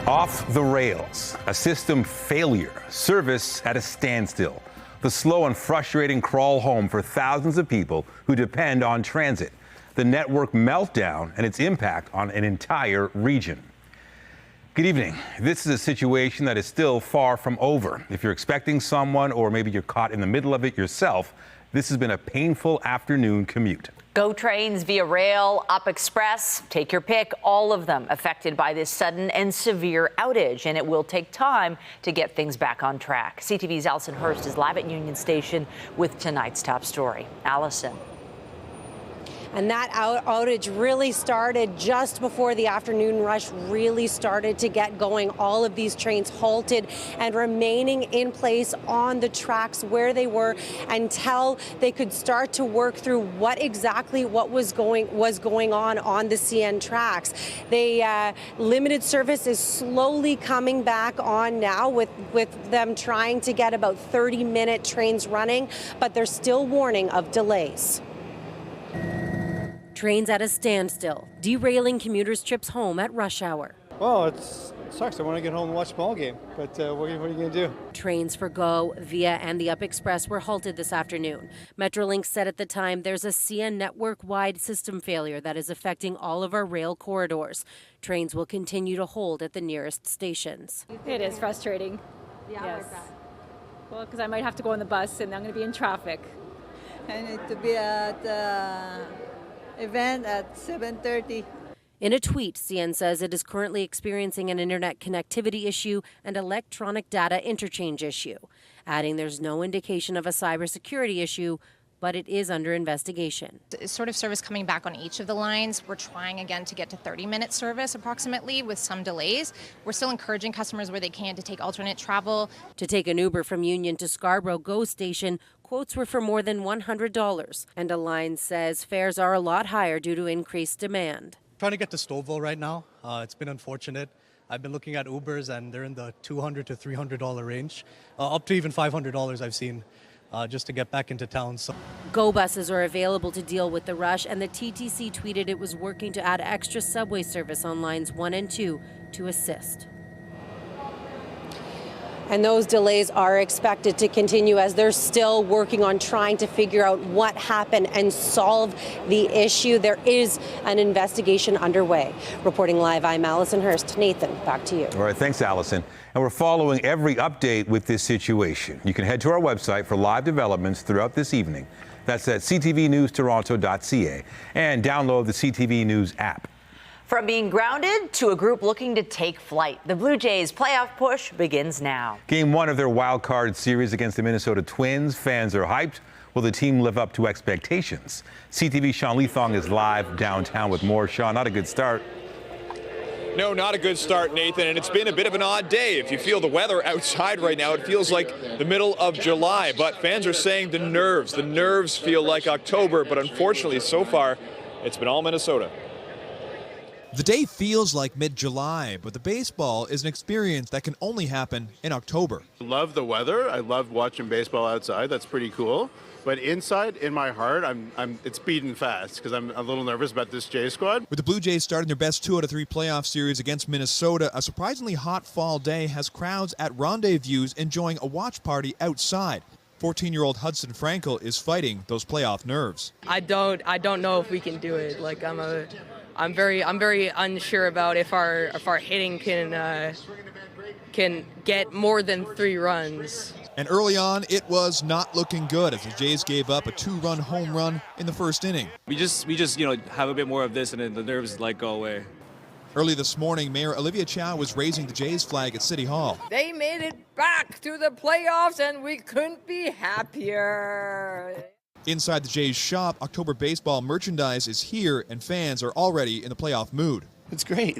Off the rails, a system failure, service at a standstill. The slow and frustrating crawl home for thousands of people who depend on transit. The network meltdown and its impact on an entire region. Good evening. This is a situation that is still far from over. If you're expecting someone, or maybe you're caught in the middle of it yourself, this has been a painful afternoon commute. Go trains, via rail, Up Express, take your pick, all of them affected by this sudden and severe outage, and it will take time to get things back on track. CTV's Allison Hurst is live at Union Station with tonight's top story. Allison. And that outage really started just before the afternoon rush really started to get going. All of these trains halted and remaining in place on the tracks where they were until they could start to work through what was going on the CN tracks. Limited service is slowly coming back on now with them trying to get about 30-minute trains running, but they're still warning of delays. Trains at a standstill, derailing commuters' trips home at rush hour. Well, it sucks. I want to get home and watch the ball game, but what are you going to do? Trains for Go, Via, and the Up Express were halted this afternoon. Metrolinx said at the time there's a CN network-wide system failure that is affecting all of our rail corridors. Trains will continue to hold at the nearest stations. It is frustrating. Yeah, yes. like that. Well, because I might have to go on the bus and I'm going to be in traffic. I need to be at event at 7:30. In a tweet, CN says it is currently experiencing an internet connectivity issue and electronic data interchange issue, adding there's no indication of a cybersecurity issue, but it is under investigation. Sort of service coming back on each of the lines. We're trying again to get to 30-minute service approximately with some delays. We're still encouraging customers where they can to take alternate travel. To take an Uber from Union to Scarborough GO station, quotes were for more than $100, and a line says fares are a lot higher due to increased demand. Trying to get to Stouffville right now. It's been unfortunate. I've been looking at Ubers and they're in the $200 to $300 range, up to even $500 I've seen. Just to get back into town. So. GO buses are available to deal with the rush, and the TTC tweeted it was working to add extra subway service on lines 1 and 2 to assist. And those delays are expected to continue as they're still working on trying to figure out what happened and solve the issue. There is an investigation underway. Reporting live, I'm Allison Hurst. Nathan, back to you. All right, thanks, Allison. And we're following every update with this situation. You can head to our website for live developments throughout this evening. That's at ctvnewstoronto.ca, and download the CTV News app. From being grounded to a group looking to take flight, the Blue Jays' playoff push begins now. Game 1 of their wild card series against the Minnesota Twins. Fans are hyped. Will the team live up to expectations? CTV's Sean Leathong is live downtown with more. Sean, not a good start. No, not a good start, Nathan, and it's been a bit of an odd day. If you feel the weather outside right now, it feels like the middle of July, but fans are saying the nerves feel like October, but unfortunately, so far, it's been all Minnesota. The day feels like mid-July, but the baseball is an experience that can only happen in October. I love the weather. I love watching baseball outside. That's pretty cool. But inside, in my heart, it's beating fast because I'm a little nervous about this Jays squad. With the Blue Jays starting their best 2 out of 3 playoff series against Minnesota, a surprisingly hot fall day has crowds at rendezvous enjoying a watch party outside. 14-year-old Hudson Frankel is fighting those playoff nerves. I don't know if we can do it. Like I'm very unsure about if our hitting can get more than 3 runs. And early on, it was not looking good as the Jays gave up a 2-run home run in the first inning. We just have a bit more of this, and then the nerves go away. Early this morning, Mayor Olivia Chow was raising the Jays flag at City Hall. They made it back to the playoffs, and we couldn't be happier. Inside the Jays shop, October baseball merchandise is here, and fans are already in the playoff mood. It's great.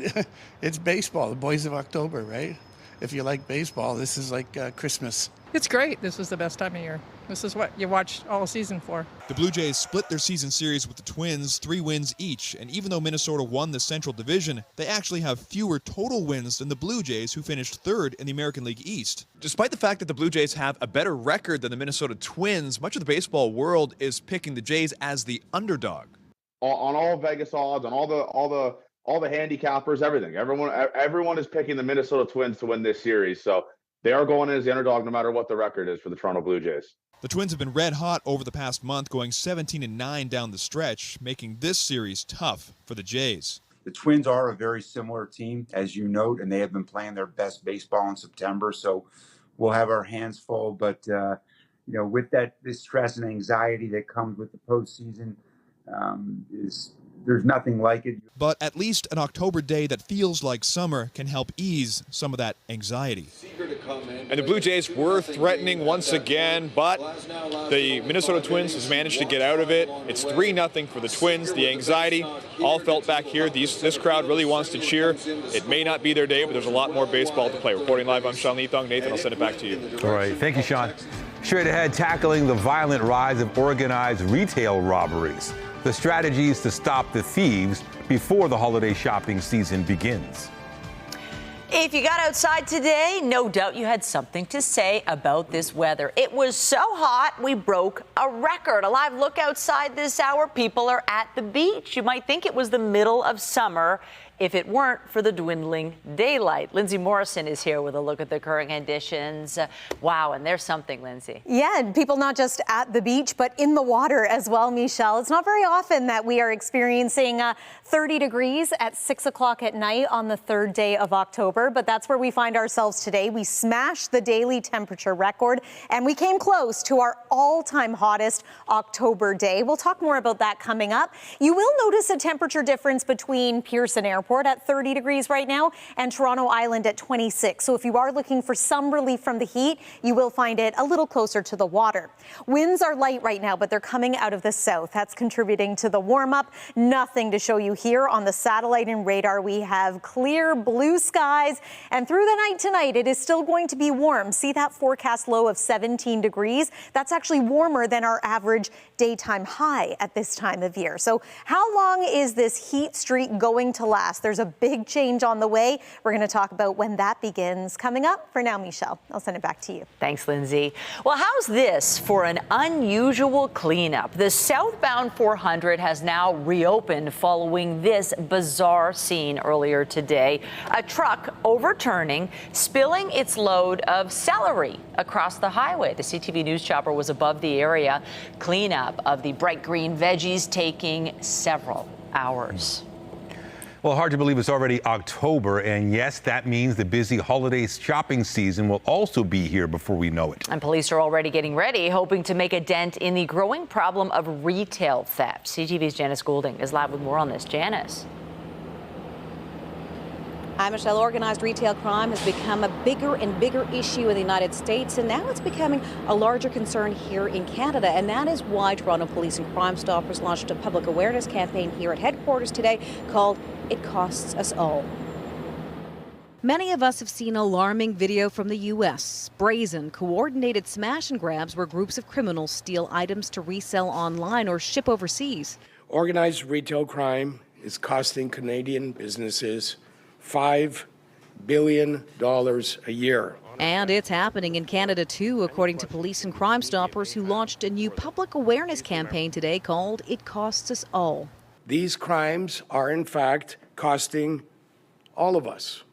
It's baseball, the boys of October, right? If you like baseball, this is like Christmas. It's great. This is the best time of year. This is what you watch all season for. The Blue Jays split their season series with the Twins, 3 wins each. And even though Minnesota won the Central Division, they actually have fewer total wins than the Blue Jays, who finished 3rd in the American League East. Despite the fact that the Blue Jays have a better record than the Minnesota Twins, much of the baseball world is picking the Jays as the underdog. On all Vegas odds, on all the all the handicappers, everything. Everyone is picking the Minnesota Twins to win this series. So they are going in as the underdog no matter what the record is for the Toronto Blue Jays. The Twins have been red hot over the past month, going 17-9 down the stretch, making this series tough for the Jays. The Twins are a very similar team, as you note, and they have been playing their best baseball in September. So we'll have our hands full. But, with this stress and anxiety that comes with the postseason, there's nothing like it. But at least an October day that feels like summer can help ease some of that anxiety. And the Blue Jays were threatening once again, but the Minnesota Twins has managed to get out of it. It's 3-0 for the Twins. The anxiety all felt back here. This crowd really wants to cheer. It may not be their day, but there's a lot more baseball to play. Reporting live, I'm Sean Leithong. Nathan, I'll send it back to you. All right, thank you, Sean. Straight ahead, tackling the violent rise of organized retail robberies. The strategies to stop the thieves before the holiday shopping season begins. If you got outside today, no doubt you had something to say about this weather. It was so hot, we broke a record. A live look outside this hour, people are at the beach. You might think it was the middle of summer if it weren't for the dwindling daylight. Lindsay Morrison is here with a look at the current conditions. Wow, and there's something, Lindsay. Yeah, and people not just at the beach, but in the water as well, Michelle. It's not very often that we are experiencing 30 degrees at 6 o'clock at night on the third day of October, but that's where we find ourselves today. We smashed the daily temperature record, and we came close to our all-time hottest October day. We'll talk more about that coming up. You will notice a temperature difference between Pearson Airport at 30 degrees right now and Toronto Island at 26. So if you are looking for some relief from the heat, you will find it a little closer to the water. Winds are light right now, but they're coming out of the south. That's contributing to the warm up. Nothing to show you here on the satellite and radar. We have clear blue skies, and through the night tonight, it is still going to be warm. See that forecast low of 17 degrees? That's actually warmer than our average daytime high at this time of year. So how long is this heat streak going to last? There's a big change on the way. We're going to talk about when that begins coming up. For now, Michelle, I'll send it back to you. Thanks, Lindsay. Well, how's this for an unusual cleanup? The southbound 400 has now reopened following this bizarre scene earlier today. A truck overturning, spilling its load of celery across the highway. The CTV News chopper was above the area. Cleanup of the bright green veggies taking several hours. Well, hard to believe it's already October, and yes, that means the busy holiday shopping season will also be here before we know it. And police are already getting ready, hoping to make a dent in the growing problem of retail theft. CTV's Janice Goulding is live with more on this. Janice. Hi, Michelle. Organized retail crime has become a bigger and bigger issue in the United States, and now it's becoming a larger concern here in Canada. And that is why Toronto Police and Crime Stoppers launched a public awareness campaign here at headquarters today called It Costs Us All. Many of us have seen alarming video from the U.S. Brazen, coordinated smash and grabs where groups of criminals steal items to resell online or ship overseas. Organized retail crime is costing Canadian businesses $5 billion a year. And it's happening in Canada, too, according to Police and Crime Stoppers, who launched a new public awareness campaign today called It Costs Us All. These crimes are, in fact, costing all of us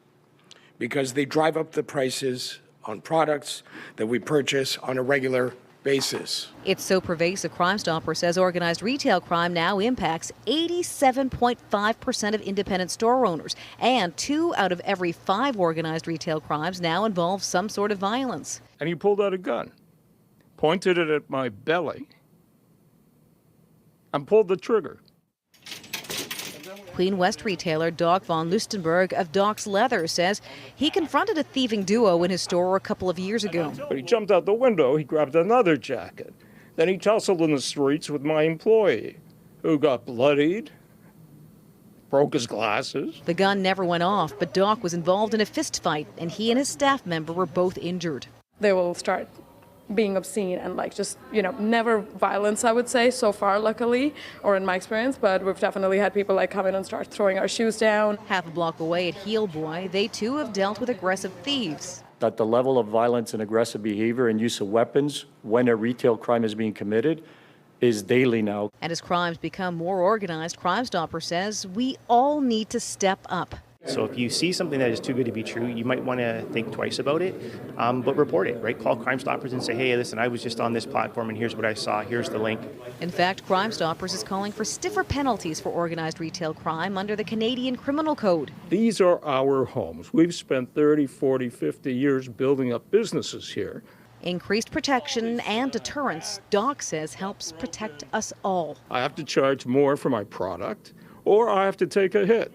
because they drive up the prices on products that we purchase on a regular basis. It's so pervasive, Crime Stopper says organized retail crime now impacts 87.5% of independent store owners, and 2 out of every 5 organized retail crimes now involve some sort of violence. And he pulled out a gun, pointed it at my belly, and pulled the trigger. Queen West retailer Doc von Lustenberg of Doc's Leather says he confronted a thieving duo in his store a couple of years ago. But he jumped out the window, he grabbed another jacket. Then he tussled in the streets with my employee, who got bloodied, broke his glasses. The gun never went off, but Doc was involved in a fist fight, and he and his staff member were both injured. They will start being obscene and never violence, I would say, so far, luckily, or in my experience, but we've definitely had people come in and start throwing our shoes down. Half a block away at Heel Boy, they too have dealt with aggressive thieves. That the level of violence and aggressive behavior and use of weapons when a retail crime is being committed is daily now. And as crimes become more organized, Crime Stopper says we all need to step up. So if you see something that is too good to be true, you might want to think twice about it, but report it, right? Call Crime Stoppers and say, hey, listen, I was just on this platform and here's what I saw, here's the link. In fact, Crime Stoppers is calling for stiffer penalties for organized retail crime under the Canadian Criminal Code. These are our homes. We've spent 30, 40, 50 years building up businesses here. Increased protection and deterrence, Doc says, helps protect us all. I have to charge more for my product, or I have to take a hit.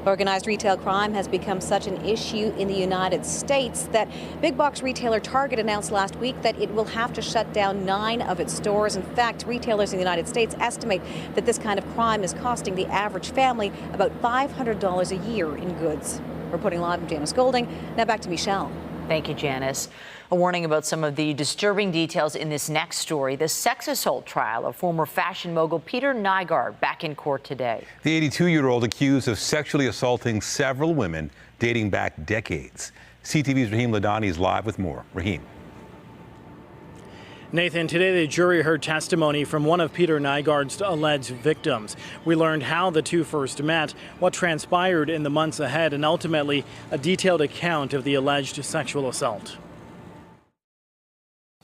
Organized retail crime has become such an issue in the United States that big box retailer Target announced last week that it will have to shut down 9 of its stores. In fact, retailers in the United States estimate that this kind of crime is costing the average family about $500 a year in goods. Reporting live, I'm Janice Golding. Now back to Michelle. Thank you, Janice. A warning about some of the disturbing details in this next story. The sex assault trial of former fashion mogul Peter Nygard back in court today. The 82-year-old accused of sexually assaulting several women dating back decades. CTV's Raheem Ladani is live with more. Raheem. Nathan, today the jury heard testimony from one of Peter Nygard's alleged victims. We learned how the two first met, what transpired in the months ahead, and ultimately a detailed account of the alleged sexual assault.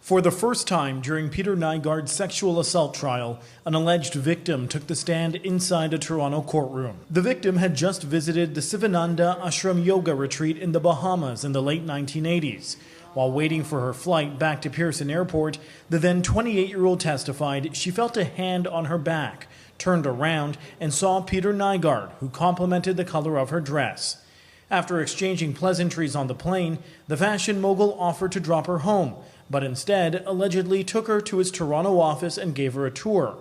For the first time during Peter Nygard's sexual assault trial, an alleged victim took the stand inside a Toronto courtroom. The victim had just visited the Sivananda Ashram Yoga retreat in the Bahamas in the late 1980s. While waiting for her flight back to Pearson Airport, the then 28-year-old testified she felt a hand on her back, turned around, and saw Peter Nygard, who complimented the color of her dress. After exchanging pleasantries on the plane, the fashion mogul offered to drop her home, but instead allegedly took her to his Toronto office and gave her a tour.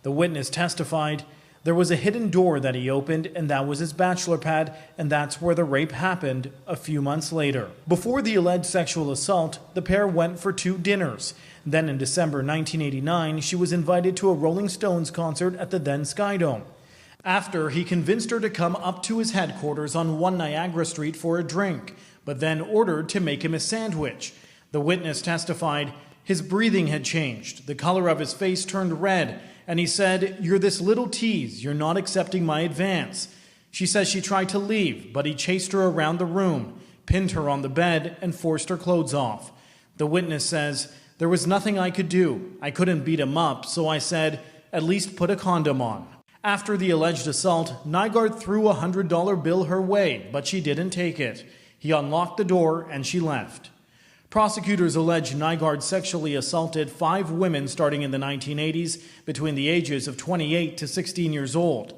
The witness testified, there was a hidden door that he opened, and that was his bachelor pad, and that's where the rape happened a few months later. Before the alleged sexual assault, the pair went for 2 dinners. Then in December 1989, she was invited to a Rolling Stones concert at the then Skydome. After, he convinced her to come up to his headquarters on 1 Niagara Street for a drink, but then ordered to make him a sandwich. The witness testified, his breathing had changed, the color of his face turned red, and he said, you're this little tease, you're not accepting my advance. She says she tried to leave, but he chased her around the room, pinned her on the bed, and forced her clothes off. The witness says, there was nothing I could do. I couldn't beat him up, so I said, at least put a condom on. After the alleged assault, Nygaard threw a $100 bill her way, but she didn't take it. He unlocked the door and she left. Prosecutors allege Nygaard sexually assaulted 5 women starting in the 1980s between the ages of 28 to 16 years old.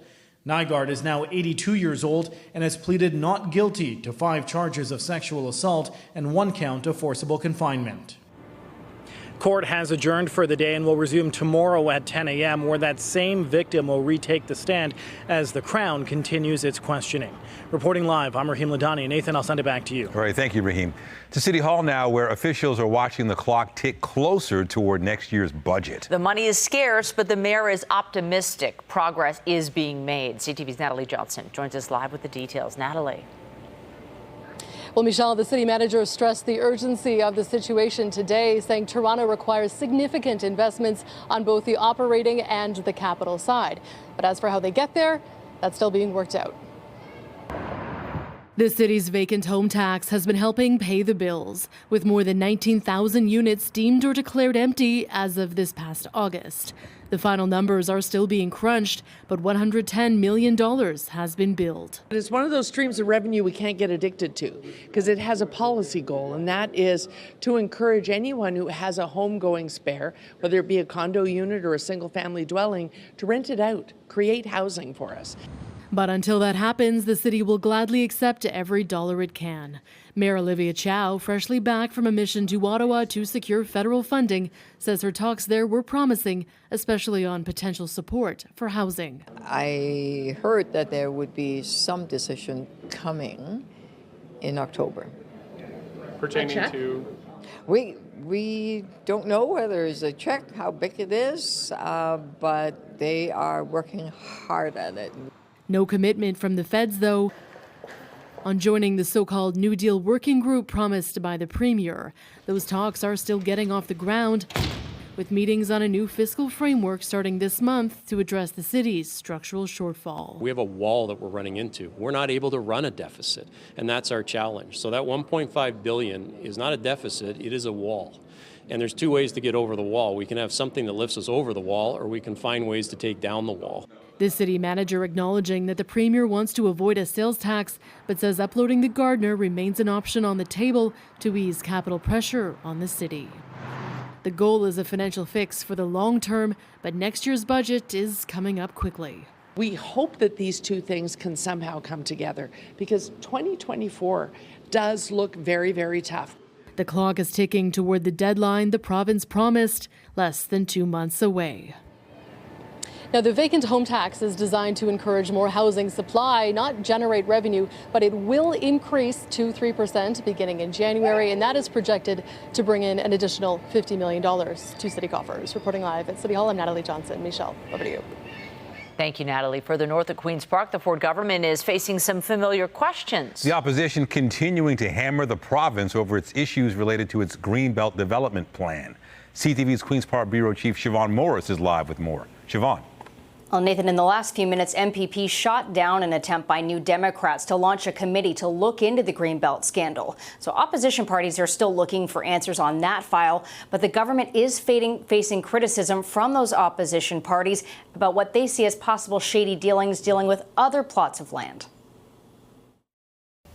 Nygaard is now 82 years old and has pleaded not guilty to 5 charges of sexual assault and 1 count of forcible confinement. Court has adjourned for the day and will resume tomorrow at 10 a.m. where that same victim will retake the stand as the Crown continues its questioning. Reporting live, I'm Raheem Ladani. Nathan, I'll send it back to you. All right, thank you, Raheem. To City Hall now, where officials are watching the clock tick closer toward next year's budget. The money is scarce, but the mayor is optimistic. Progress is being made. CTV's Natalie Johnson joins us live with the details. Natalie. Well, Michelle, the city manager stressed the urgency of the situation today, saying Toronto requires significant investments on both the operating and the capital side. But as for how they get there, that's still being worked out. The city's vacant home tax has been helping pay the bills, with more than 19,000 units deemed or declared empty as of this past August. The final numbers are still being crunched, but $110 million has been billed. It's one of those streams of revenue we can't get addicted to because it has a policy goal, and that is to encourage anyone who has a home going spare, whether it be a condo unit or a single family dwelling, to rent it out, create housing for us. But until that happens, the city will gladly accept every dollar it can. Mayor Olivia Chow, freshly back from a mission to Ottawa to secure federal funding, says her talks there were promising, especially on potential support for housing. I heard that there would be some decision coming in October. Pertaining to? We don't know whether it's a check, how big it is, but they are working hard at it. No commitment from the feds, though, on joining the so-called New Deal working group promised by the Premier. Those talks are still getting off the ground, with meetings on a new fiscal framework starting this month to address the city's structural shortfall. We have a wall that we're running into. We're not able to run a deficit, and that's our challenge. So that $1.5 billion is not a deficit, it is a wall. And there's two ways to get over the wall. We can have something that lifts us over the wall, or we can find ways to take down the wall. The city manager acknowledging that the premier wants to avoid a sales tax, but says uploading the Gardner remains an option on the table to ease capital pressure on the city. The goal is a financial fix for the long term, but next year's budget is coming up quickly. We hope that these two things can somehow come together, because 2024 does look very, very tough. The clock is ticking toward the deadline the province promised, less than 2 months away. Now, the vacant home tax is designed to encourage more housing supply, not generate revenue, but it will increase to 3% beginning in January, and that is projected to bring in an additional $50 million to city coffers. Reporting live at City Hall, I'm Natalie Johnson. Michelle, over to you. Thank you, Natalie. Further north at Queen's Park, the Ford government is facing some familiar questions. The opposition continuing to hammer the province over its issues related to its Greenbelt development plan. CTV's Queen's Park Bureau Chief Siobhan Morris is live with more. Siobhan. Well, Nathan, in the last few minutes, MPP shot down an attempt by New Democrats to launch a committee to look into the Greenbelt scandal. So opposition parties are still looking for answers on that file, but the government is facing criticism from those opposition parties about what they see as possible shady dealings dealing with other plots of land.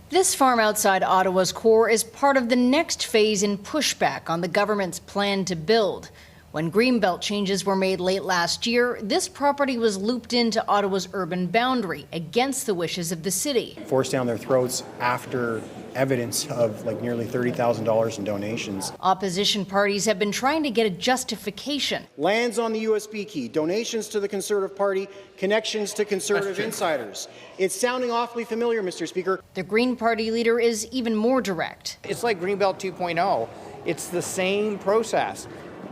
This farm outside Ottawa's core is part of the next phase in pushback on the government's plan to build. When Greenbelt changes were made late last year, this property was looped into Ottawa's urban boundary against the wishes of the city. Forced down their throats after evidence of nearly $30,000 in donations. Opposition parties have been trying to get a justification. Lands on the USB key, donations to the Conservative Party, connections to Conservative insiders. It's sounding awfully familiar, Mr. Speaker. The Green Party leader is even more direct. It's like Greenbelt 2.0. It's the same process.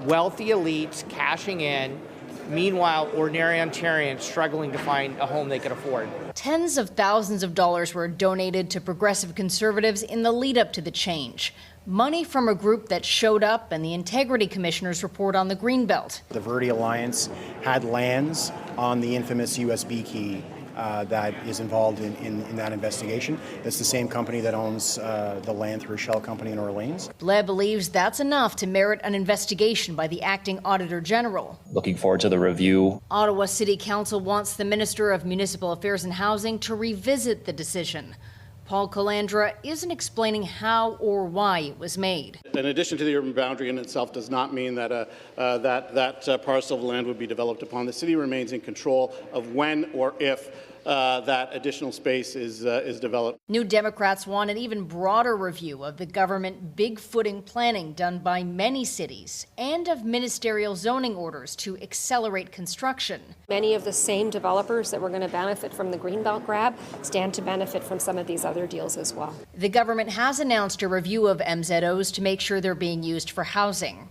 Wealthy elites cashing in, meanwhile, ordinary Ontarians struggling to find a home they could afford. Tens of thousands of dollars were donated to progressive conservatives in the lead up to the change. Money from a group that showed up in the Integrity Commissioner's report on the Greenbelt. The Verde Alliance had lands on the infamous USB key that is involved in that investigation. It's the same company that owns the land through a shell company in Orleans. Blais believes that's enough to merit an investigation by the acting Auditor General. Looking forward to the review. Ottawa City Council wants the Minister of Municipal Affairs and Housing to revisit the decision. Paul Calandra isn't explaining how or why it was made. In addition to the urban boundary in itself does not mean that that parcel of land would be developed upon. The city remains in control of when or if that additional space is developed. New Democrats want an even broader review of the government big-footing planning done by many cities and of ministerial zoning orders to accelerate construction. Many of the same developers that were going to benefit from the Greenbelt grab stand to benefit from some of these other deals as well. The government has announced a review of MZOs to make sure they're being used for housing.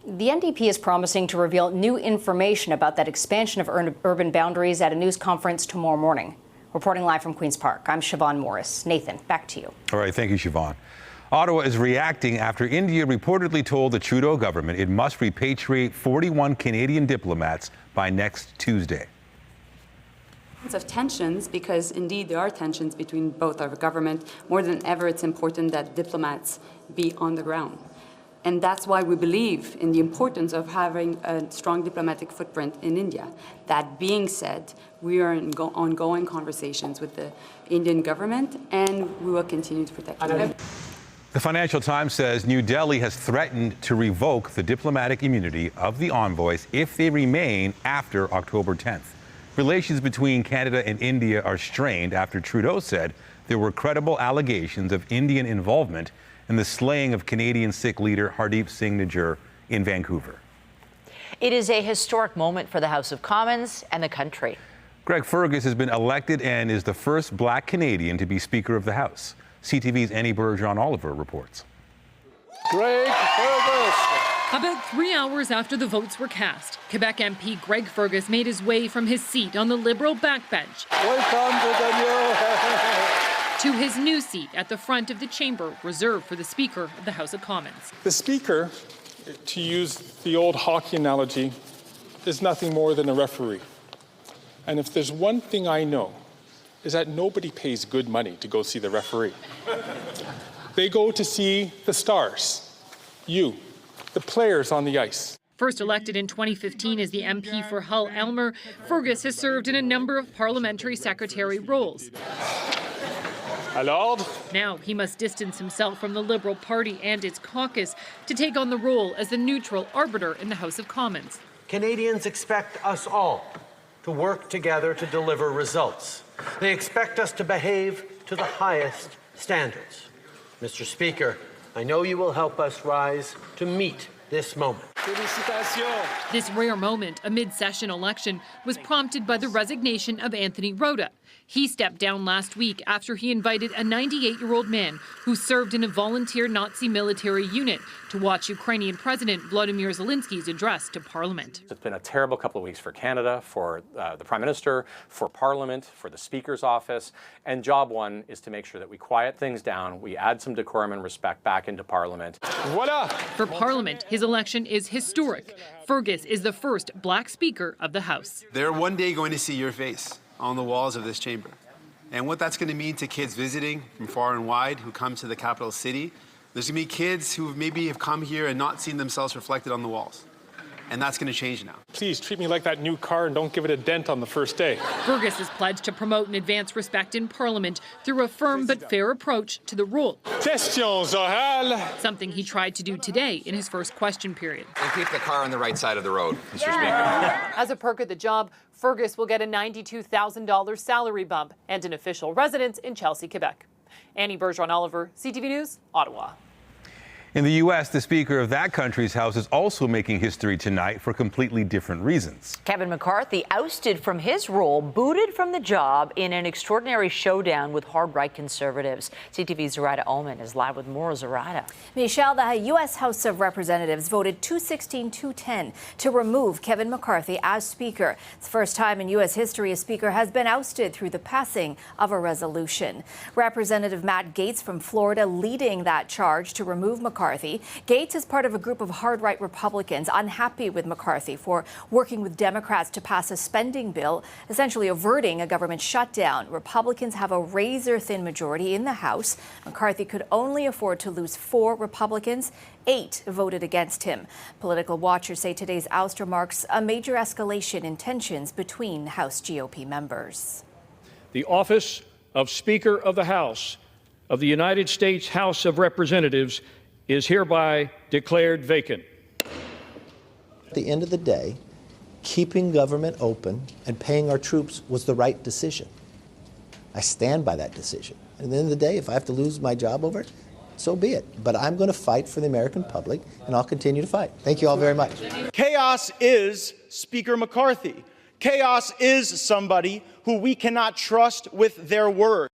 The NDP is promising to reveal new information about that expansion of urban boundaries at a news conference tomorrow morning. Reporting live from Queen's Park, I'm Siobhan Morris. Nathan, back to you. All right, thank you, Siobhan. Ottawa is reacting after India reportedly told the Trudeau government it must repatriate 41 Canadian diplomats by next Tuesday. Of tensions, because indeed there are tensions between both our government. More than ever, it's important that diplomats be on the ground. And that's why we believe in the importance of having a strong diplomatic footprint in India. That being said, we are in ongoing conversations with the Indian government, and we will continue to protect them. The Financial Times says New Delhi has threatened to revoke the diplomatic immunity of the envoys if they remain after October 10th. Relations between Canada and India are strained after Trudeau said there were credible allegations of Indian involvement in the slaying of Canadian Sikh leader Hardeep Singh Nijjar in Vancouver. It is a historic moment for the House of Commons and the country. Greg Fergus has been elected and is the first Black Canadian to be Speaker of the House. CTV's Annie Bergeron-Oliver reports. Greg Fergus. About 3 hours after the votes were cast, Quebec MP Greg Fergus made his way from his seat on the Liberal backbench to his new seat at the front of the chamber reserved for the Speaker of the House of Commons. The Speaker to use the old hockey analogy, is nothing more than a referee. And if there's one thing I know, is that nobody pays good money to go see the referee. They go to see the stars, you, the players on the ice. First elected in 2015 as the MP for Hull-Elmer, Fergus has served in a number of parliamentary secretary roles. Alors? Now he must distance himself from the Liberal Party and its caucus to take on the role as the neutral arbiter in the House of Commons. Canadians expect us all to work together to deliver results. They expect us to behave to the highest standards. Mr. Speaker, I know you will help us rise to meet this moment. This rare moment, a mid-session election, was prompted by the resignation of Anthony Rota. He stepped down last week after he invited a 98-year-old man who served in a volunteer Nazi military unit to watch Ukrainian President Volodymyr Zelensky's address to Parliament. It's been a terrible couple of weeks for Canada, for the Prime Minister, for Parliament, for the Speaker's office, and job one is to make sure that we quiet things down, we add some decorum and respect back into Parliament. Voila! For Parliament, his election is historic. Fergus is the first Black Speaker of the House. They're one day going to see your face on the walls of this chamber. And what that's going to mean to kids visiting from far and wide who come to the capital city, there's going to be kids who maybe have come here and not seen themselves reflected on the walls. And that's going to change now. Please treat me like that new car and don't give it a dent on the first day. Fergus has pledged to promote and advance respect in Parliament through a firm but fair approach to the role. Questions orales. Something he tried to do today in his first question period. And keep the car on the right side of the road, Mr. Speaker. As a perk of the job, Fergus will get a $92,000 salary bump and an official residence in Chelsea, Quebec. Annie Bergeron-Oliver, CTV News, Ottawa. In the U.S., the Speaker of that country's House is also making history tonight for completely different reasons. Kevin McCarthy ousted from his role, booted from the job in an extraordinary showdown with hard-right conservatives. CTV's Zoraida Ullman is live with more. Zoraida. Michelle, the U.S. House of Representatives voted 216-210 to remove Kevin McCarthy as Speaker. It's the first time in U.S. history a Speaker has been ousted through the passing of a resolution. Representative Matt Gaetz from Florida leading that charge to remove McCarthy. Gaetz is part of a group of hard-right Republicans unhappy with McCarthy for working with Democrats to pass a spending bill, essentially averting a government shutdown. Republicans have a razor-thin majority in the House. McCarthy could only afford to lose 4 Republicans. 8 voted against him. Political watchers say today's ouster marks a major escalation in tensions between House GOP members. The office of Speaker of the House of the United States House of Representatives is hereby declared vacant. At the end of the day, keeping government open and paying our troops was the right decision. I stand by that decision. And at the end of the day, if I have to lose my job over it, so be it. But I'm going to fight for the American public, and I'll continue to fight. Thank you all very much. Chaos is Speaker McCarthy. Chaos is somebody who we cannot trust with their word.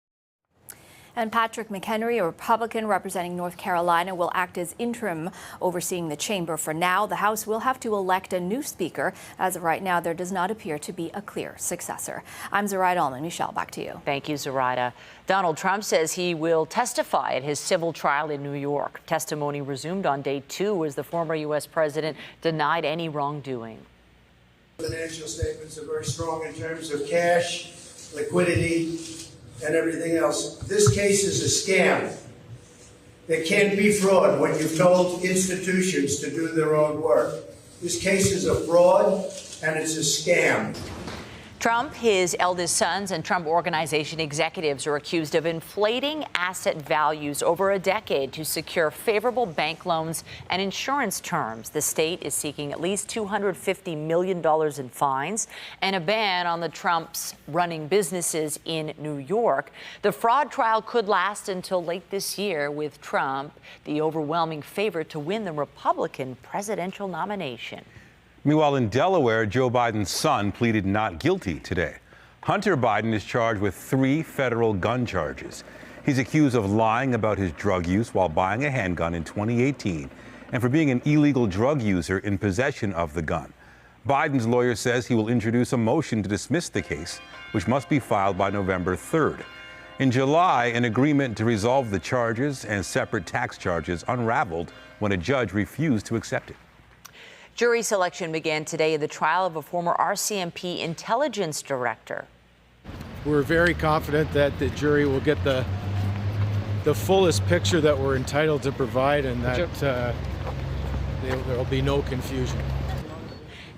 And Patrick McHenry, a Republican representing North Carolina, will act as interim overseeing the chamber for now. The House will have to elect a new speaker. As of right now, there does not appear to be a clear successor. I'm Zoraida Ullman. Michelle, back to you. Thank you, Zoraida. Donald Trump says he will testify at his civil trial in New York. Testimony resumed on day 2 as the former U.S. president denied any wrongdoing. Financial statements are very strong in terms of cash, liquidity, and everything else. This case is a scam. There can't be fraud when you've told institutions to do their own work. This case is a fraud and it's a scam. Trump, his eldest sons, and Trump Organization executives are accused of inflating asset values over a decade to secure favorable bank loans and insurance terms. The state is seeking at least $250 million in fines and a ban on the Trumps running businesses in New York. The fraud trial could last until late this year, with Trump the overwhelming favorite to win the Republican presidential nomination. Meanwhile, in Delaware, Joe Biden's son pleaded not guilty today. Hunter Biden is charged with 3 federal gun charges. He's accused of lying about his drug use while buying a handgun in 2018 and for being an illegal drug user in possession of the gun. Biden's lawyer says he will introduce a motion to dismiss the case, which must be filed by November 3rd. In July, an agreement to resolve the charges and separate tax charges unraveled when a judge refused to accept it. Jury selection began today in the trial of a former RCMP intelligence director. We're very confident that the jury will get the fullest picture that we're entitled to provide, and that there will be no confusion.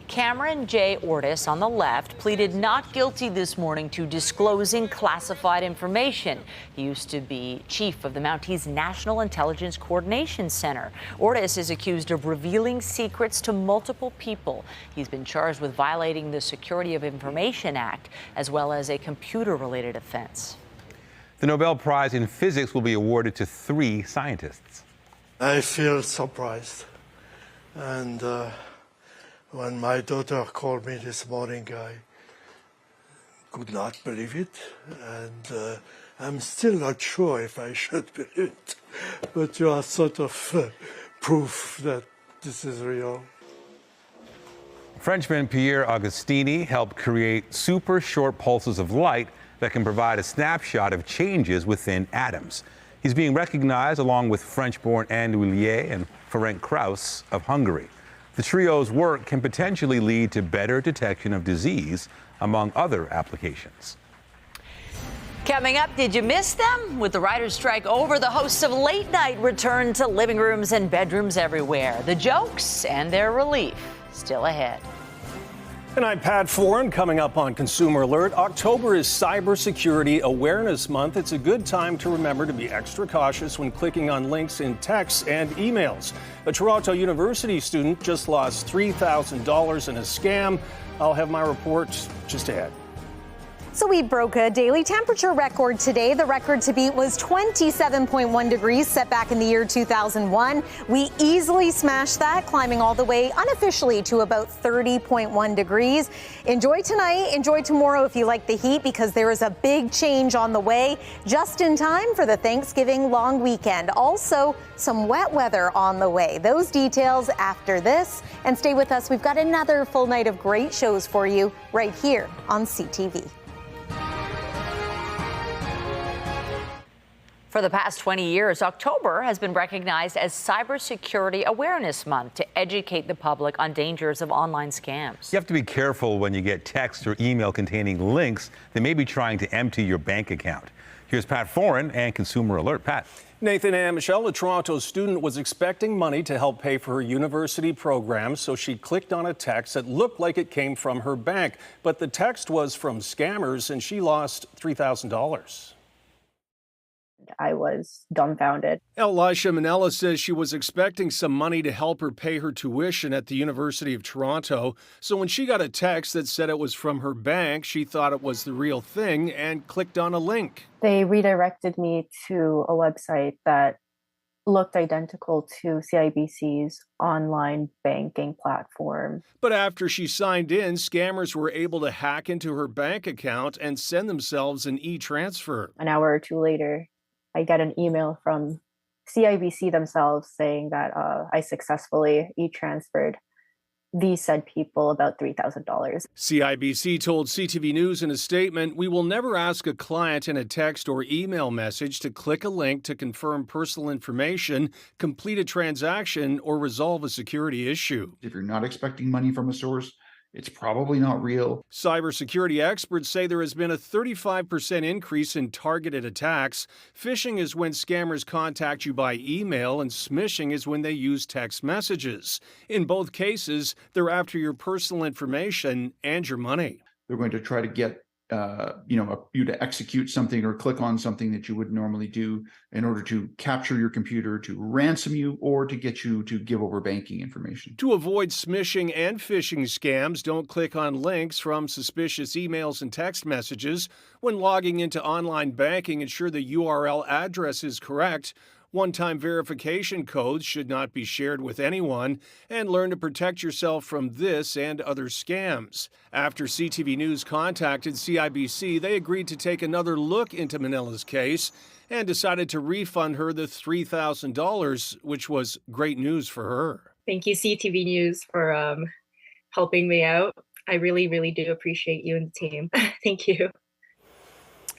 Cameron J Ortiz on the left pleaded not guilty this morning to disclosing classified information. He used to be chief of the Mounties National Intelligence Coordination Center. Ortiz is accused of revealing secrets to multiple people. He's been charged with violating the Security of Information Act, as well as a computer-related offense. The Nobel Prize in Physics will be awarded to 3 scientists. I feel surprised, and when my daughter called me this morning, I could not believe it, and I'm still not sure if I should believe it, but you are sort of proof that this is real. Frenchman Pierre Agostini helped create super short pulses of light that can provide a snapshot of changes within atoms. He's being recognized along with French-born Anne Willier and Ferenc Krauss of Hungary. The trio's work can potentially lead to better detection of disease, among other applications. Coming up, did you miss them? With the writers' strike over, the hosts of Late Night return to living rooms and bedrooms everywhere. The jokes and their relief still ahead. And I'm Pat Foran. Coming up on Consumer Alert, October is Cybersecurity Awareness Month. It's a good time to remember to be extra cautious when clicking on links in texts and emails. A Toronto University student just lost $3,000 in a scam. I'll have my report just ahead. So we broke a daily temperature record today. The record to beat was 27.1 degrees, set back in the year 2001. We easily smashed that, climbing all the way unofficially to about 30.1 degrees. Enjoy tonight, enjoy tomorrow if you like the heat, because there is a big change on the way, just in time for the Thanksgiving long weekend. Also, some wet weather on the way. Those details after this. And stay with us. We've got another full night of great shows for you right here on CTV. For the past 20 years, October has been recognized as Cybersecurity Awareness Month to educate the public on dangers of online scams. You have to be careful when you get text or email containing links that may be trying to empty your bank account. Here's Pat Foran and Consumer Alert. Pat. Nathan and Michelle, a Toronto student, was expecting money to help pay for her university program, so she clicked on a text that looked like it came from her bank. But the text was from scammers, and she lost $3,000. I was dumbfounded. Elisha Manella says she was expecting some money to help her pay her tuition at the University of Toronto. So when she got a text that said it was from her bank, she thought it was the real thing and clicked on a link. They redirected me to a website that looked identical to CIBC's online banking platform. But after she signed in, scammers were able to hack into her bank account and send themselves an e-transfer. An hour or two later, I get an email from CIBC themselves saying that I successfully e-transferred these said people about $3,000. CIBC told CTV News in a statement, "We will never ask a client in a text or email message to click a link to confirm personal information, complete a transaction, or resolve a security issue." If you're not expecting money from a source, it's probably not real. Cybersecurity experts say there has been a 35% increase in targeted attacks. Phishing is when scammers contact you by email, and smishing is when they use text messages. In both cases, they're after your personal information and your money. They're going to try to get you to execute something or click on something that you would normally do in order to capture your computer, to ransom you, or to get you to give over banking information. To avoid smishing and phishing scams, don't click on links from suspicious emails and text messages. When logging into online banking, ensure the URL address is correct. One-time verification codes should not be shared with anyone, and learn to protect yourself from this and other scams. After CTV News contacted CIBC, they agreed to take another look into Manila's case and decided to refund her the $3,000, which was great news for her. Thank you, CTV News, for helping me out. I really, really do appreciate you and the team. Thank you.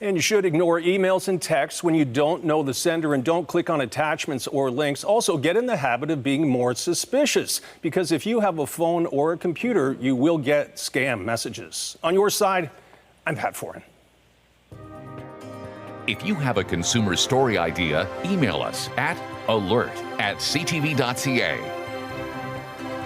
And you should ignore emails and texts when you don't know the sender, and don't click on attachments or links. Also, get in the habit of being more suspicious, because if you have a phone or a computer, you will get scam messages. On your side, I'm Pat Foran. If you have a consumer story idea, email us at alert@ctv.ca.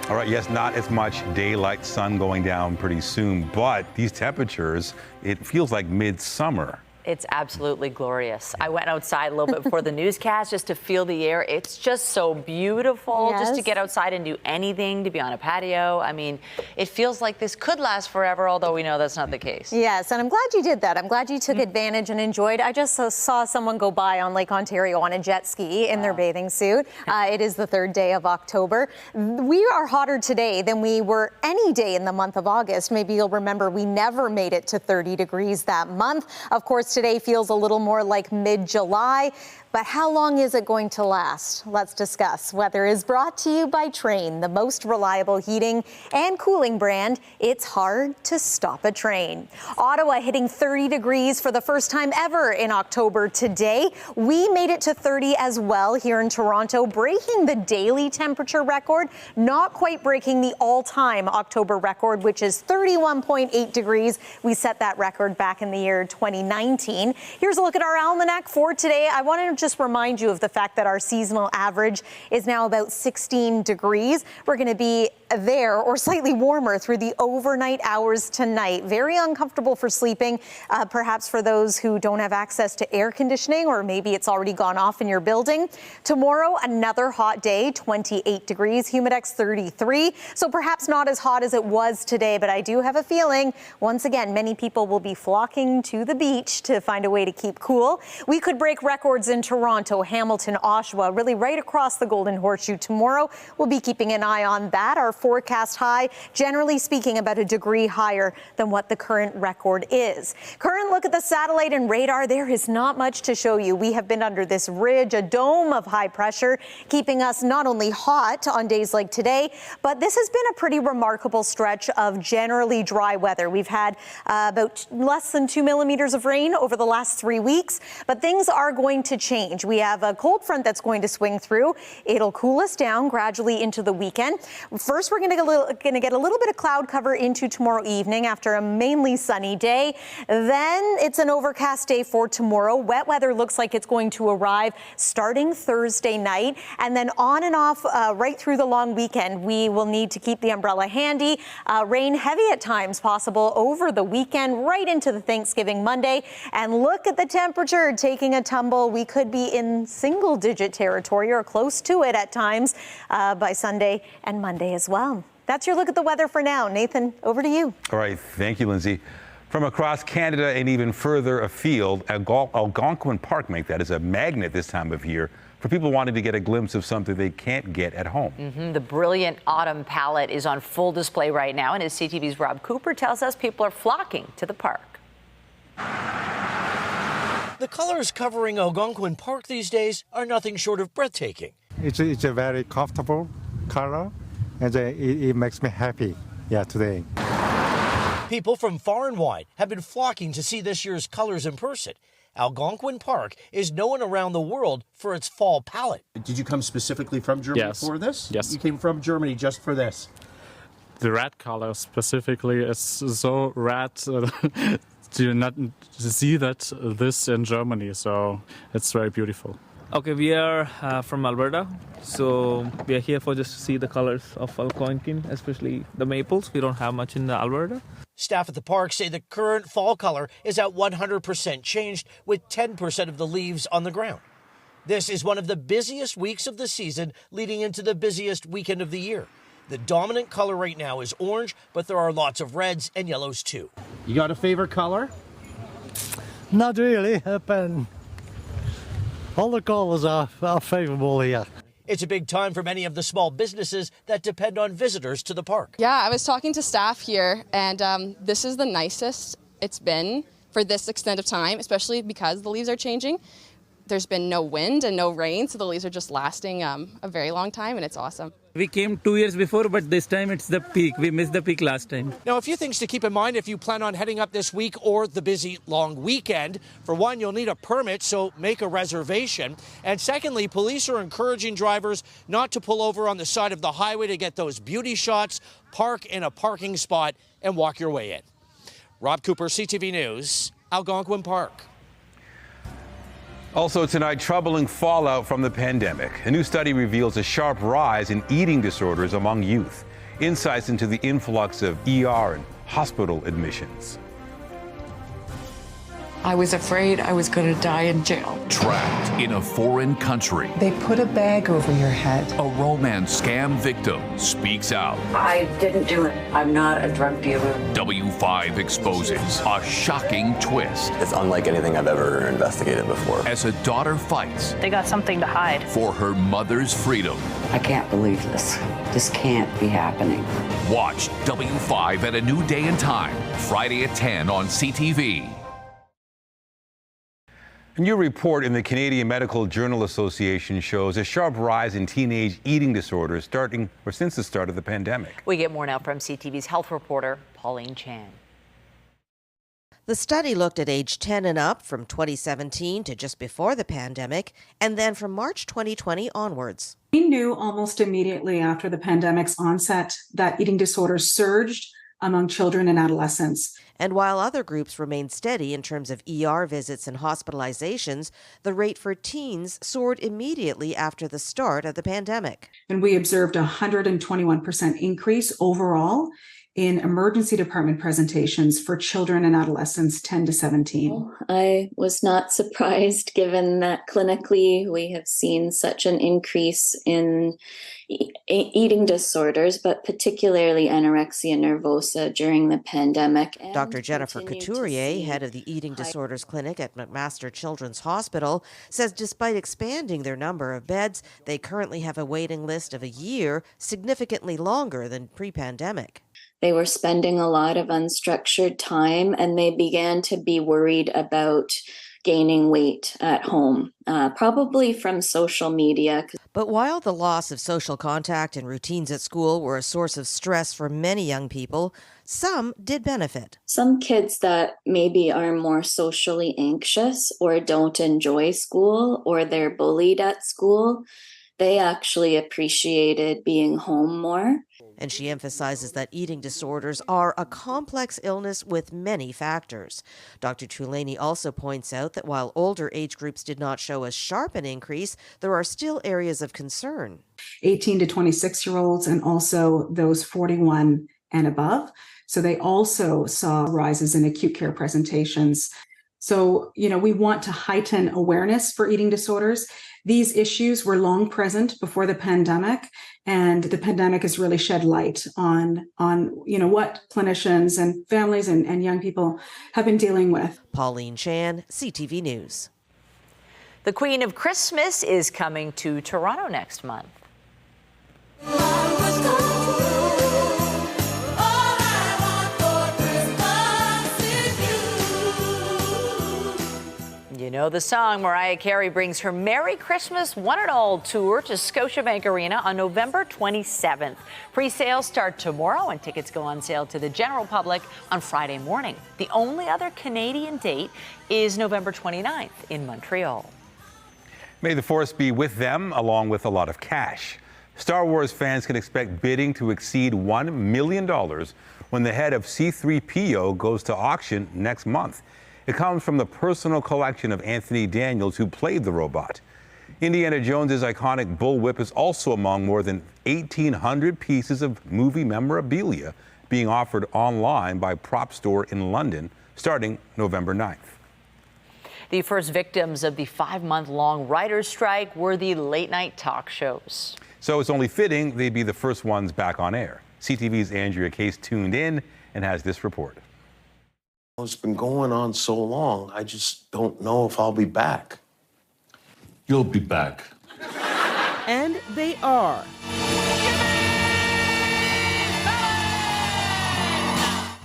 All right, yes, not as much daylight, sun going down pretty soon, but these temperatures, it feels like midsummer. It's absolutely glorious. I went outside a little bit before the newscast just to feel the air. It's just so beautiful just to get outside and do anything, to be on a patio. I mean, it feels like this could last forever, although we know that's not the case. Yes, and I'm glad you did that. I'm glad you took advantage and enjoyed. I just saw someone go by on Lake Ontario on a jet ski in their bathing suit. It is the 3rd day of October. We are hotter today than we were any day in the month of August. Maybe you'll remember we never made it to 30 degrees that month. Of course, today feels a little more like mid-July, but how long is it going to last? Let's discuss. Weather is brought to you by Train, the most reliable heating and cooling brand. It's hard to stop a train. Ottawa hitting 30 degrees for the first time ever in October today. We made it to 30 as well here in Toronto, breaking the daily temperature record, not quite breaking the all-time October record, which is 31.8 degrees. We set that record back in the year 2019. Here's a look at our almanac for today. I wanted to just remind you of the fact that our seasonal average is now about 16 degrees. We're going to be there or slightly warmer through the overnight hours tonight. Very uncomfortable for sleeping, perhaps for those who don't have access to air conditioning, or maybe it's already gone off in your building. Tomorrow, another hot day, 28 degrees, humidex 33. So perhaps not as hot as it was today, but I do have a feeling, once again, many people will be flocking to the beach to find a way to keep cool. We could break records in Toronto, Hamilton, Oshawa, really right across the Golden Horseshoe tomorrow. We'll be keeping an eye on that. Our forecast high, generally speaking, about a degree higher than what the current record is. Current look at the satellite and radar. There is not much to show you. We have been under this ridge, a dome of high pressure, keeping us not only hot on days like today, but this has been a pretty remarkable stretch of generally dry weather. We've had about less than 2 millimeters of rain over the last 3 weeks, but things are going to change. We have a cold front that's going to swing through. It'll cool us down gradually into the weekend. First, we're going to get a little bit of cloud cover into tomorrow evening after a mainly sunny day. Then it's an overcast day for tomorrow. Wet weather looks like it's going to arrive starting Thursday night, and then on and off right through the long weekend. We will need to keep the umbrella handy. Rain heavy at times possible over the weekend, right into the Thanksgiving Monday. And look at the temperature taking a tumble. We could be in single-digit territory or close to it at times by Sunday and Monday as well. That's your look at the weather for now. Nathan, over to you. All right, thank you, Lindsay. From across Canada and even further afield, Algonquin Park that is a magnet this time of year for people wanting to get a glimpse of something they can't get at home. The brilliant autumn palette is on full display right now, and as CTV's Rob Cooper tells us, people are flocking to the park. The colors covering Algonquin Park these days are nothing short of breathtaking. It's a very comfortable color, and it makes me happy today. People from far and wide have been flocking to see this year's colors in person. Algonquin Park is known around the world for its fall palette. Did you come specifically from Germany for this? Yes. You came from Germany just for this? The red color specifically is so red. Do not see this in Germany, so it's very beautiful. Okay, we are from Alberta, so we are here for just to see the colors of Algonquin, especially the maples. We don't have much in Alberta. Staff at the park say the current fall color is at 100% changed, with 10% of the leaves on the ground. This is one of the busiest weeks of the season, leading into the busiest weekend of the year. The dominant color right now is orange, but there are lots of reds and yellows too. You got a favorite color? Not really, but all the colors are favorable here. It's a big time for many of the small businesses that depend on visitors to the park. Yeah, I was talking to staff here, and this is the nicest it's been for this extent of time, especially because the leaves are changing. There's been no wind and no rain, so the leaves are just lasting a very long time, and it's awesome. We came 2 years before, but this time it's the peak. We missed the peak last time. Now, a few things to keep in mind if you plan on heading up this week or the busy long weekend. For one, you'll need a permit, so make a reservation. And secondly, police are encouraging drivers not to pull over on the side of the highway to get those beauty shots. Park in a parking spot and walk your way in. Rob Cooper, CTV News, Algonquin Park. Also tonight, troubling fallout from the pandemic. A new study reveals a sharp rise in eating disorders among youth. Insights into the influx of ER and hospital admissions. I was afraid I was going to die in jail. Trapped in a foreign country. They put a bag over your head. A romance scam victim speaks out. I didn't do it. I'm not a drug dealer. W5 exposes a shocking twist. It's unlike anything I've ever investigated before. As a daughter fights. They got something to hide. For her mother's freedom. I can't believe this. This can't be happening. Watch W5 at a new day and time, Friday at 10 on CTV. A new report in the Canadian Medical Journal Association shows a sharp rise in teenage eating disorders since the start of the pandemic. We get more now from CTV's health reporter, Pauline Chan. The study looked at age 10 and up from 2017 to just before the pandemic, and then from March 2020 onwards. We knew almost immediately after the pandemic's onset that eating disorders surged among children and adolescents. And while other groups remained steady in terms of ER visits and hospitalizations, the rate for teens soared immediately after the start of the pandemic. And we observed a 121% increase overall in emergency department presentations for children and adolescents 10 to 17. I was not surprised given that clinically we have seen such an increase in eating disorders, but particularly anorexia nervosa during the pandemic. Dr. Jennifer Couturier, head of the Eating Disorders Clinic at McMaster Children's Hospital, says despite expanding their number of beds, they currently have a waiting list of a year, significantly longer than pre-pandemic. They were spending a lot of unstructured time, and they began to be worried about gaining weight at home, probably from social media. But while the loss of social contact and routines at school were a source of stress for many young people, some did benefit. Some kids that maybe are more socially anxious or don't enjoy school or they're bullied at school, they actually appreciated being home more. And she emphasizes that eating disorders are a complex illness with many factors. Dr. Tulane also points out that while older age groups did not show as sharp an increase, there are still areas of concern. 18 to 26-year-olds and also those 41 and above. So they also saw rises in acute care presentations. So, we want to heighten awareness for eating disorders. These issues were long present before the pandemic, and the pandemic has really shed light on what clinicians and families and young people have been dealing with. Pauline Chan, CTV News. The Queen of Christmas is coming to Toronto next month. You know the song. Mariah Carey brings her Merry Christmas One and All tour to Scotiabank Arena on November 27th. Pre-sales start tomorrow and tickets go on sale to the general public on Friday morning. The only other Canadian date is November 29th in Montreal. May the force be with them, along with a lot of cash. Star Wars fans can expect bidding to exceed $1 million when the head of C-3PO goes to auction next month. It comes from the personal collection of Anthony Daniels, who played the robot. Indiana Jones's iconic bullwhip is also among more than 1,800 pieces of movie memorabilia being offered online by Prop Store in London starting November 9th. The first victims of the 5-month-long writers' strike were the late-night talk shows. So it's only fitting they'd be the first ones back on air. CTV's Andrea Case tuned in and has this report. It's been going on so long, I just don't know if I'll be back. You'll be back. And they are.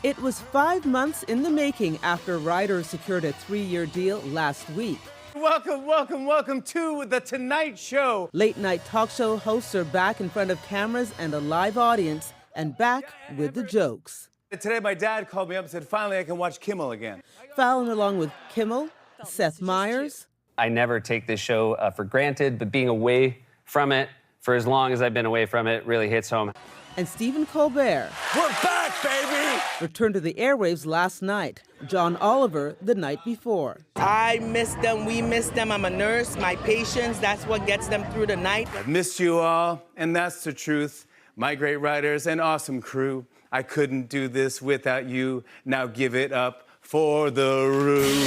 It was 5 months in the making after writers secured a 3-year deal last week. Welcome to The Tonight Show. Late night talk show hosts are back in front of cameras and a live audience, and back with the jokes. Today, my dad called me up and said, finally, I can watch Kimmel again. Fallon along with Kimmel, Seth Meyers. I never take this show for granted, but being away from it for as long as I've been away from it really hits home. And Stephen Colbert. We're back, baby! Returned to the airwaves last night. John Oliver the night before. I miss them. We miss them. I'm a nurse. My patients, that's what gets them through the night. I've missed you all, and that's the truth. My great writers and awesome crew. I couldn't do this without you. Now give it up for the room.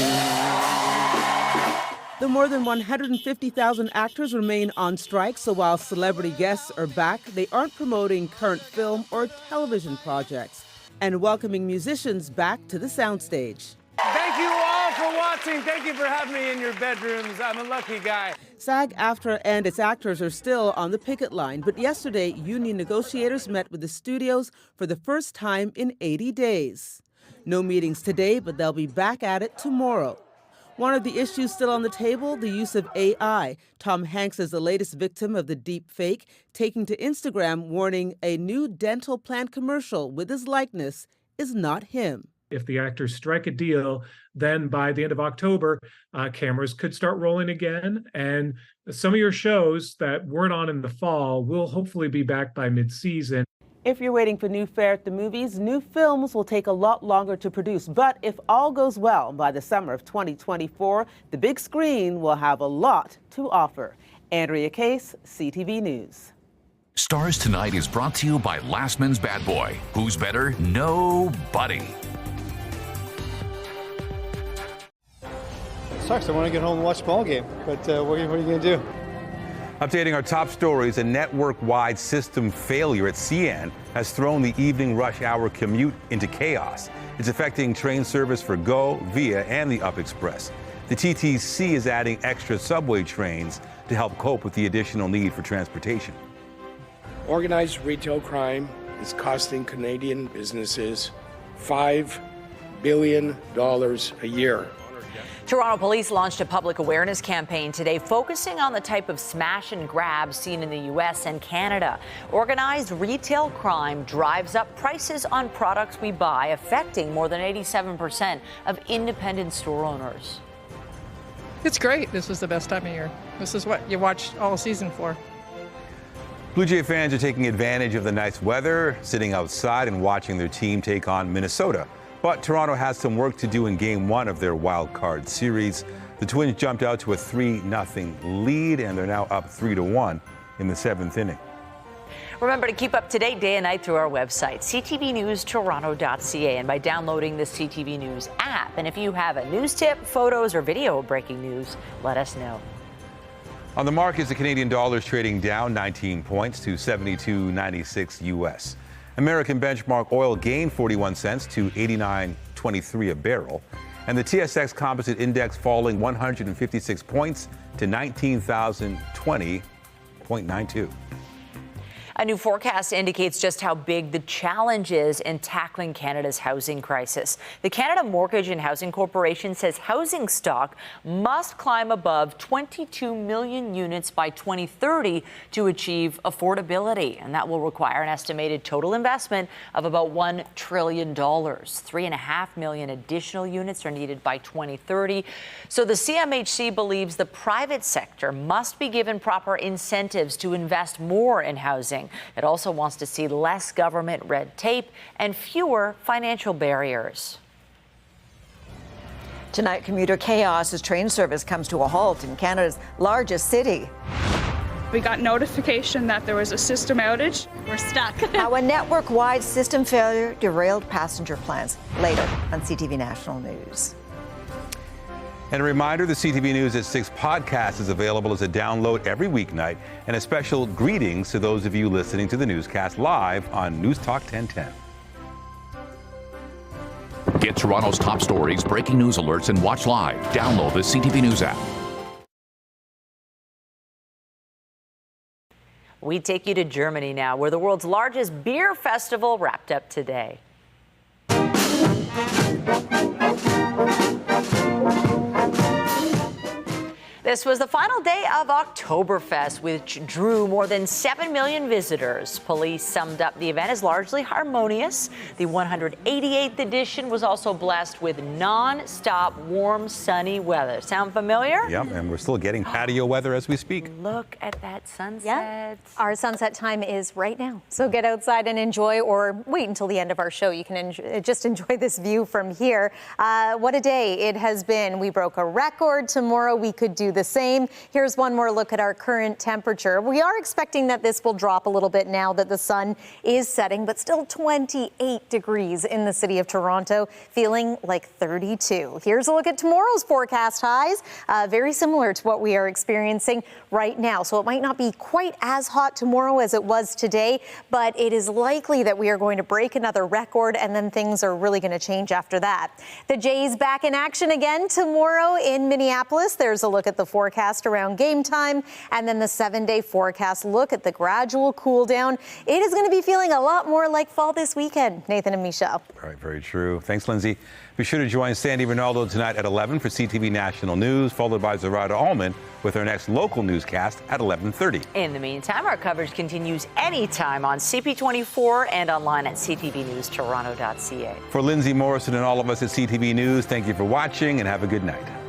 The more than 150,000 actors remain on strike, so while celebrity guests are back, they aren't promoting current film or television projects and welcoming musicians back to the soundstage. Thank you all for watching. Thank you for having me in your bedrooms. I'm a lucky guy. SAG-AFTRA and its actors are still on the picket line, but yesterday, union negotiators met with the studios for the first time in 80 days. No meetings today, but they'll be back at it tomorrow. One of the issues still on the table, the use of AI. Tom Hanks is the latest victim of the deep fake, taking to Instagram warning a new dental plan commercial with his likeness is not him. If the actors strike a deal, then by the end of October, cameras could start rolling again. And some of your shows that weren't on in the fall will hopefully be back by mid-season. If you're waiting for new fare at the movies, new films will take a lot longer to produce. But if all goes well, by the summer of 2024, the big screen will have a lot to offer. Andrea Case, CTV News. Stars Tonight is brought to you by Lastman's Bad Boy. Who's better? Nobody. Sucks. I want to get home and watch the ball game, but what are you going to do? Updating our top stories, a network-wide system failure at CN has thrown the evening rush hour commute into chaos. It's affecting train service for GO, VIA, and the Up Express. The TTC is adding extra subway trains to help cope with the additional need for transportation. Organized retail crime is costing Canadian businesses $5 billion a year. Toronto police launched a public awareness campaign today focusing on the type of smash and grab seen in the U.S. and Canada. Organized retail crime drives up prices on products we buy, affecting more than 87% of independent store owners. It's great. This was the best time of year. This is what you watch all season for. Blue Jay fans are taking advantage of the nice weather, sitting outside and watching their team take on Minnesota. But Toronto has some work to do in Game 1 of their wild card series. The Twins jumped out to a 3-0 lead, and they're now up 3-1 in the 7th inning. Remember to keep up to date day and night through our website, ctvnewstoronto.ca, and by downloading the CTV News app. And if you have a news tip, photos, or video of breaking news, let us know. On the markets, the Canadian dollar is trading down 19 points to 72.96 U.S. American benchmark oil gained 41 cents to 89.23 a barrel, and the TSX Composite Index falling 156 points to 19,020.92. A new forecast indicates just how big the challenge is in tackling Canada's housing crisis. The Canada Mortgage and Housing Corporation says housing stock must climb above 22 million units by 2030 to achieve affordability, and that will require an estimated total investment of about $1 trillion. 3.5 million additional units are needed by 2030. So the CMHC believes the private sector must be given proper incentives to invest more in housing. It also wants to see less government red tape and fewer financial barriers. Tonight, commuter chaos as train service comes to a halt in Canada's largest city. We got notification that there was a system outage. We're stuck. How a network-wide system failure derailed passenger plans. Later on CTV National News. And a reminder, the CTV News at 6 podcast is available as a download every weeknight, and a special greetings to those of you listening to the newscast live on News Talk 1010. Get Toronto's top stories, breaking news alerts, and watch live. Download the CTV News app. We take you to Germany now, where the world's largest beer festival wrapped up today. This was the final day of Oktoberfest, which drew more than 7 million visitors. Police summed up the event as largely harmonious. The 188th edition was also blessed with non-stop warm, sunny weather. Sound familiar? Yep, and we're still getting patio weather as we speak. Look at that sunset. Yeah. Our sunset time is right now. So get outside and enjoy, or wait until the end of our show. You can just enjoy this view from here. What a day it has been. We broke a record. Tomorrow we could do the same. Here's one more look at our current temperature. We are expecting that this will drop a little bit now that the sun is setting, but still 28 degrees in the city of Toronto, feeling like 32. Here's a look at tomorrow's forecast highs, very similar to what we are experiencing right now. So it might not be quite as hot tomorrow as it was today, but it is likely that we are going to break another record, and then things are really going to change after that. The Jays back in action again tomorrow in Minneapolis. There's a look at the forecast around game time, and then the 7-day forecast look at the gradual cool down. It is going to be feeling a lot more like fall this weekend. Nathan and Michelle. All right, very true. Thanks, Lindsay. Be sure to join Sandy Ronaldo tonight at 11 for CTV National News, followed by Zarada Allman with our next local newscast at 11:30. In the meantime, our coverage continues anytime on CP24 and online at ctvnewstoronto.ca. For Lindsay Morrison and all of us at CTV News, thank you for watching and have a good night.